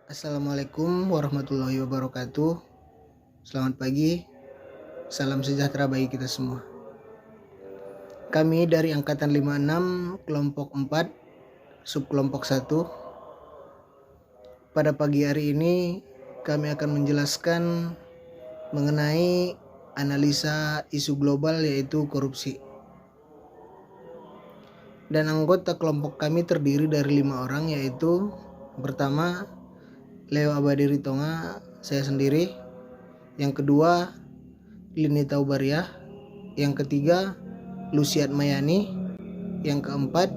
Assalamualaikum warahmatullahi wabarakatuh. Selamat pagi, salam sejahtera bagi kita semua. Kami dari Angkatan 56, kelompok 4, subkelompok 1. Pada pagi hari ini, kami akan menjelaskan mengenai analisa isu global yaitu korupsi. Dan anggota kelompok kami terdiri dari 5 orang, yaitu pertama, Leo Abadi Ritonga, saya sendiri. Yang kedua, Lini Taubariah. Yang ketiga, Luciat Mayani. Yang keempat,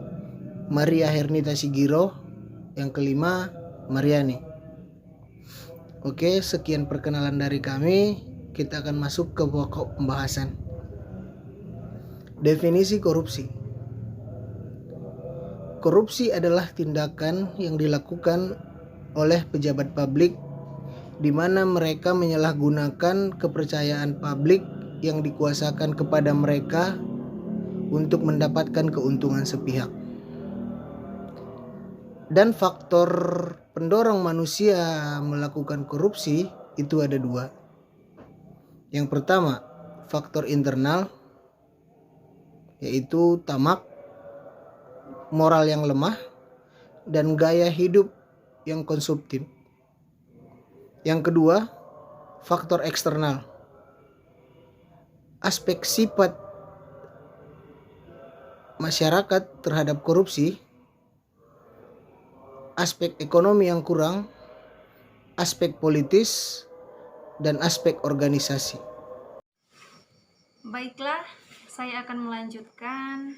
Maria Hernita Sigiro. Yang kelima, Mariani. Oke, sekian perkenalan dari kami. Kita akan masuk ke pokok pembahasan. Definisi korupsi. Korupsi adalah tindakan yang dilakukan oleh pejabat publik di mana mereka menyalahgunakan kepercayaan publik yang dikuasakan kepada mereka untuk mendapatkan keuntungan sepihak. Dan faktor pendorong manusia melakukan korupsi itu ada 2. Yang pertama, faktor internal, yaitu tamak, moral yang lemah, dan gaya hidup yang konsumtif. Yang kedua, faktor eksternal. Aspek sifat masyarakat terhadap korupsi, aspek ekonomi yang kurang, aspek politis, dan aspek organisasi. Baiklah, saya akan melanjutkan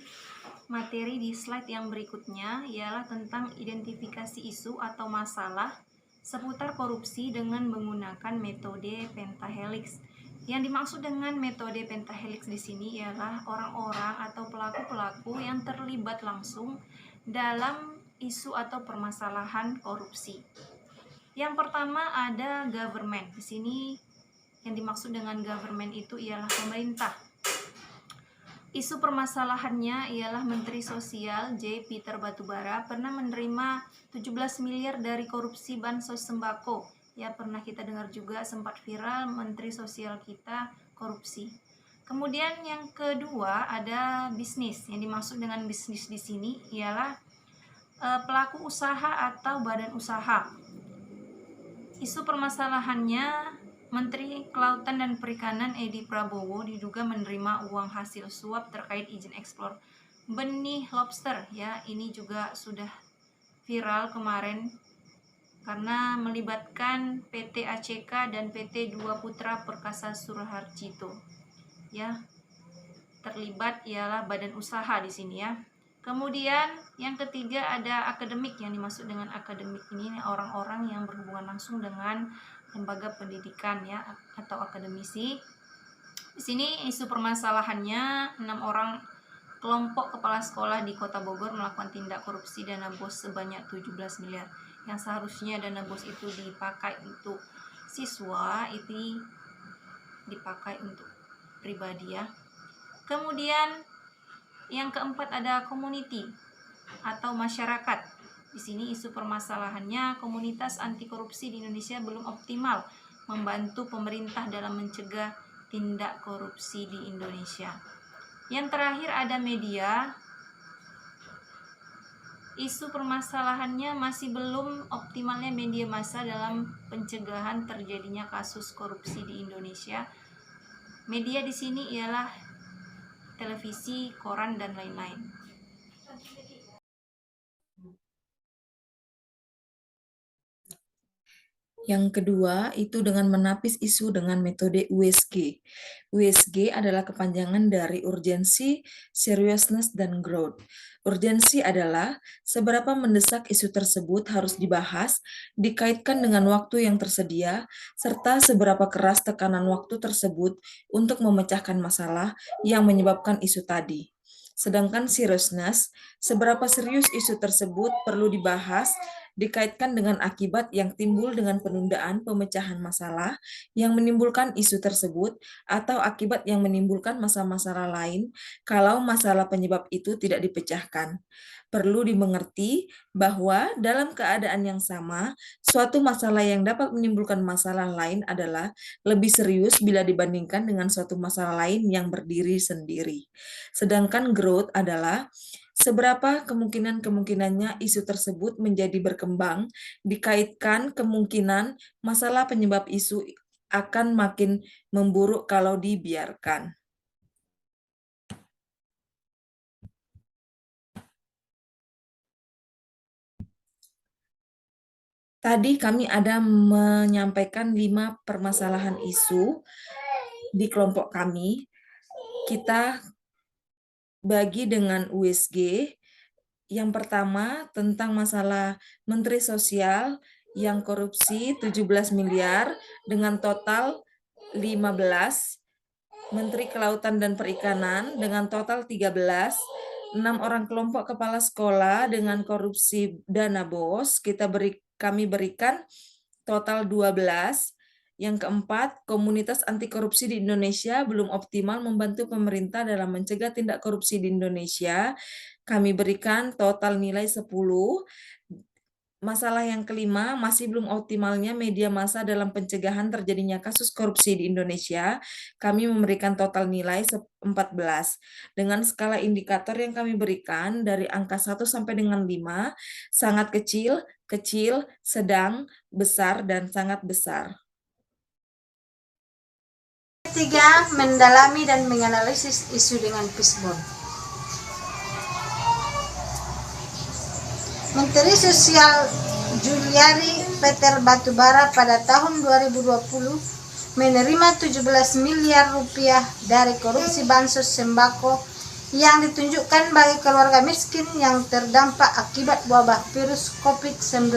materi di slide yang berikutnya, ialah tentang identifikasi isu atau masalah seputar korupsi dengan menggunakan metode pentahelix. Yang dimaksud dengan metode pentahelix di sini ialah orang-orang atau pelaku-pelaku yang terlibat langsung dalam isu atau permasalahan korupsi. Yang pertama ada government. Di sini yang dimaksud dengan government itu ialah pemerintah. Isu permasalahannya ialah Menteri Sosial J. Peter Batubara pernah menerima 17 miliar dari korupsi bansos sembako. Ya, pernah kita dengar juga sempat viral Menteri Sosial kita korupsi. Kemudian yang kedua ada bisnis. Yang dimaksud dengan bisnis di sini ialah pelaku usaha atau badan usaha. Isu permasalahannya Menteri Kelautan dan Perikanan Edi Prabowo diduga menerima uang hasil suap terkait izin ekspor benih lobster. Ya, ini juga sudah viral kemarin karena melibatkan PT ACK dan PT Dua Putra Perkasa Suraharjito. Ya, terlibat ialah badan usaha di sini ya. Kemudian yang ketiga ada akademik. Yang dimaksud dengan akademik ini orang-orang yang berhubungan langsung dengan lembaga pendidikan ya atau akademisi. Di sini isu permasalahannya 6 orang kelompok kepala sekolah di Kota Bogor melakukan tindak korupsi dana bos sebanyak 17 miliar. Yang seharusnya dana bos itu dipakai untuk siswa, itu dipakai untuk pribadi ya. Kemudian yang keempat ada community atau masyarakat. Di sini isu permasalahannya komunitas anti korupsi di Indonesia belum optimal membantu pemerintah dalam mencegah tindak korupsi di Indonesia. Yang terakhir ada media. Isu permasalahannya masih belum optimalnya media massa dalam pencegahan terjadinya kasus korupsi di Indonesia. Media di sini ialah televisi, koran, dan lain-lain. Yang kedua, itu dengan menapis isu dengan metode USG. USG adalah kepanjangan dari urgency, seriousness, dan growth. Urgensi adalah seberapa mendesak isu tersebut harus dibahas, dikaitkan dengan waktu yang tersedia, serta seberapa keras tekanan waktu tersebut untuk memecahkan masalah yang menyebabkan isu tadi. Sedangkan seriousness, seberapa serius isu tersebut perlu dibahas, dikaitkan dengan akibat yang timbul dengan penundaan pemecahan masalah yang menimbulkan isu tersebut atau akibat yang menimbulkan masalah-masalah lain kalau masalah penyebab itu tidak dipecahkan. Perlu dimengerti bahwa dalam keadaan yang sama, suatu masalah yang dapat menimbulkan masalah lain adalah lebih serius bila dibandingkan dengan suatu masalah lain yang berdiri sendiri. Sedangkan growth adalah seberapa kemungkinannya isu tersebut menjadi berkembang, dikaitkan kemungkinan masalah penyebab isu akan makin memburuk kalau dibiarkan. Tadi kami ada menyampaikan 5 permasalahan isu di kelompok kami. Kita bagi dengan USG. Yang pertama tentang masalah Menteri Sosial yang korupsi 17 miliar dengan total 15, Menteri Kelautan dan Perikanan dengan total 13, 6 orang kelompok kepala sekolah dengan korupsi dana BOS kami berikan total 12. Yang keempat, komunitas anti korupsi di Indonesia belum optimal membantu pemerintah dalam mencegah tindak korupsi di Indonesia. Kami berikan total nilai 10. Masalah yang kelima, masih belum optimalnya media massa dalam pencegahan terjadinya kasus korupsi di Indonesia. Kami memberikan total nilai 14. Dengan skala indikator yang kami berikan dari angka 1 sampai dengan 5, sangat kecil, kecil, sedang, besar, dan sangat besar. Ketiga, mendalami dan menganalisis isu dengan fishbone. Menteri Sosial Juliari Peter Batubara pada tahun 2020 menerima 17 miliar rupiah dari korupsi bansos sembako yang ditunjukkan bagi keluarga miskin yang terdampak akibat wabah virus COVID-19.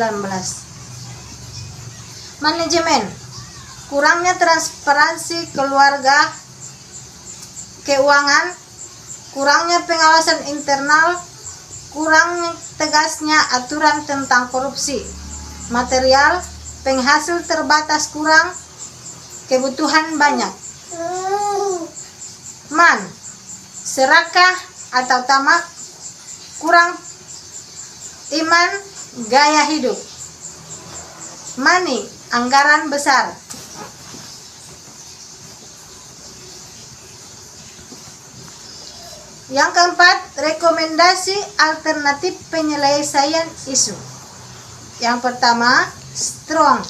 Manajemen, kurangnya transparansi keluarga keuangan, kurangnya pengawasan internal, kurang tegasnya aturan tentang korupsi, material, penghasil terbatas kurang, kebutuhan banyak. Man, serakah atau tamak, kurang iman, gaya hidup. Money, anggaran besar. Yang keempat, rekomendasi alternatif penyelesaian isu. Yang pertama, strong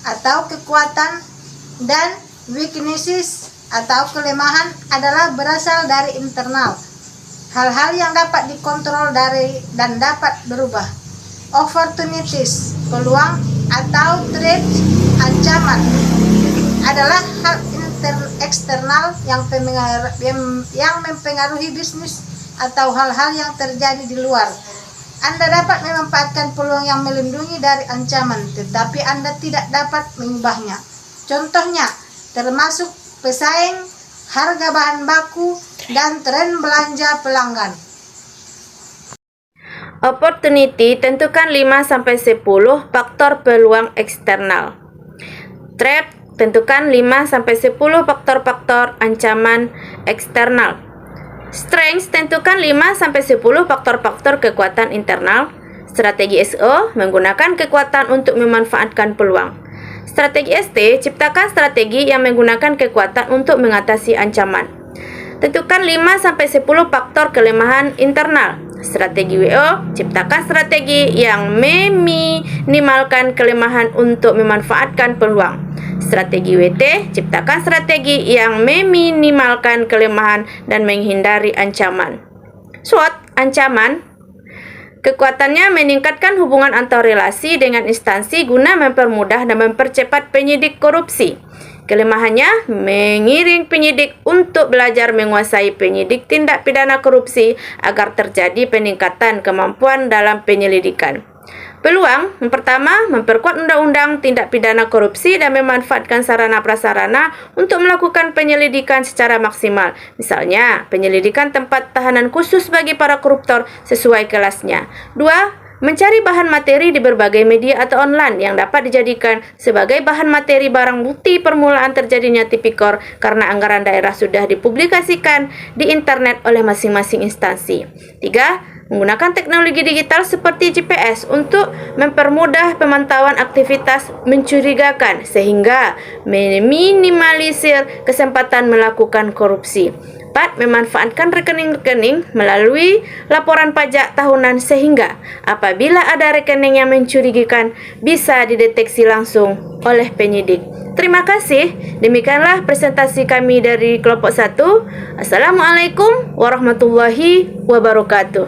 atau kekuatan dan weaknesses atau kelemahan adalah berasal dari internal. Hal-hal yang dapat dikontrol dan dapat berubah. Opportunities, peluang atau threat, ancaman adalah hal eksternal yang mempengaruhi bisnis atau hal-hal yang terjadi di luar. Anda dapat memanfaatkan peluang yang melindungi dari ancaman, tetapi Anda tidak dapat mengubahnya. Contohnya, termasuk pesaing, harga bahan baku, dan tren belanja pelanggan. Opportunity, tentukan 5-10 faktor peluang eksternal. Threat, tentukan 5-10 faktor-faktor ancaman eksternal. Strength, tentukan 5-10 faktor-faktor kekuatan internal. Strategi SO, menggunakan kekuatan untuk memanfaatkan peluang. Strategi ST, ciptakan strategi yang menggunakan kekuatan untuk mengatasi ancaman. Tentukan 5-10 faktor kelemahan internal. Strategi WO, ciptakan strategi yang meminimalkan kelemahan untuk memanfaatkan peluang. Strategi WT, ciptakan strategi yang meminimalkan kelemahan dan menghindari ancaman. SWOT, ancaman. Kekuatannya meningkatkan hubungan antar relasi dengan instansi guna mempermudah dan mempercepat penyidik korupsi. Kelemahannya mengiring penyidik untuk belajar menguasai penyidik tindak pidana korupsi agar terjadi peningkatan kemampuan dalam penyelidikan. Peluang, yang pertama, memperkuat undang-undang tindak pidana korupsi dan memanfaatkan sarana-prasarana untuk melakukan penyelidikan secara maksimal. Misalnya, penyelidikan tempat tahanan khusus bagi para koruptor sesuai kelasnya. 2. Mencari bahan materi di berbagai media atau online yang dapat dijadikan sebagai bahan materi barang bukti permulaan terjadinya tipikor karena anggaran daerah sudah dipublikasikan di internet oleh masing-masing instansi. 3. Menggunakan teknologi digital seperti GPS untuk mempermudah pemantauan aktivitas mencurigakan sehingga meminimalisir kesempatan melakukan korupsi. 4. Memanfaatkan rekening-rekening melalui laporan pajak tahunan sehingga apabila ada rekening yang mencurigakan bisa dideteksi langsung oleh penyidik. Terima kasih. Demikianlah presentasi kami dari kelompok 1. Assalamualaikum warahmatullahi wabarakatuh.